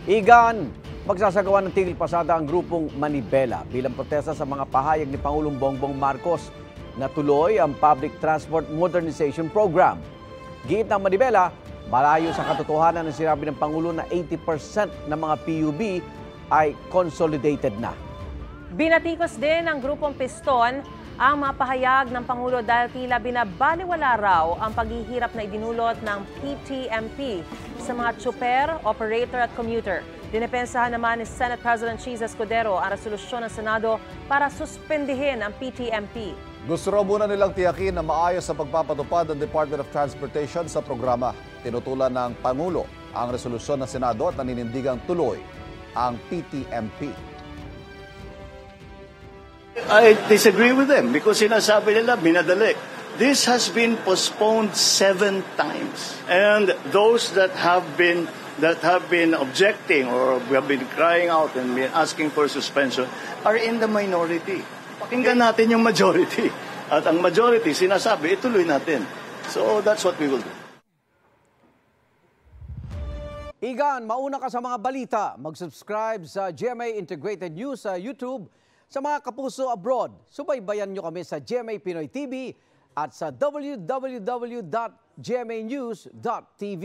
Igan, magsasagawa ng tigil pasada ang grupong Manibela bilang protesta sa mga pahayag ni Pangulong Bongbong Marcos na tuloy ang Public Transport Modernization Program. Giit ng Manibela, malayo sa katotohanan ng sinabi ng Pangulo na 80% ng mga PUB ay consolidated na. Binatikos din ng grupong Piston ang mga pahayag ng Pangulo dahil tila binabaliwala raw ang paghihirap na idinulot ng PTMP sa mga tsuper, operator at commuter. Dinepensahan naman ni Senate President Cheese Escudero ang resolusyon ng Senado para suspendihin ang PTMP. Gusto raw muna nilang tiyakin na maayos sa pagpapatupad ng Department of Transportation sa programa. Tinutulan ng Pangulo ang resolusyon ng Senado at naninindigang tuloy ang PTMP. I disagree with them because sinasabi nila minadali. This has been postponed 7 times. And those that have been objecting or have been crying out and been asking for suspension are in the minority. Pakinggan natin yung majority. At ang majority sinasabi, ituloy natin. So that's what we will do. Igan, mauna ka sa mga balita. Mag-subscribe sa GMA Integrated News sa YouTube. Sa mga kapuso abroad, subaybayan nyo kami sa GMA Pinoy TV at sa www.gmanews.tv.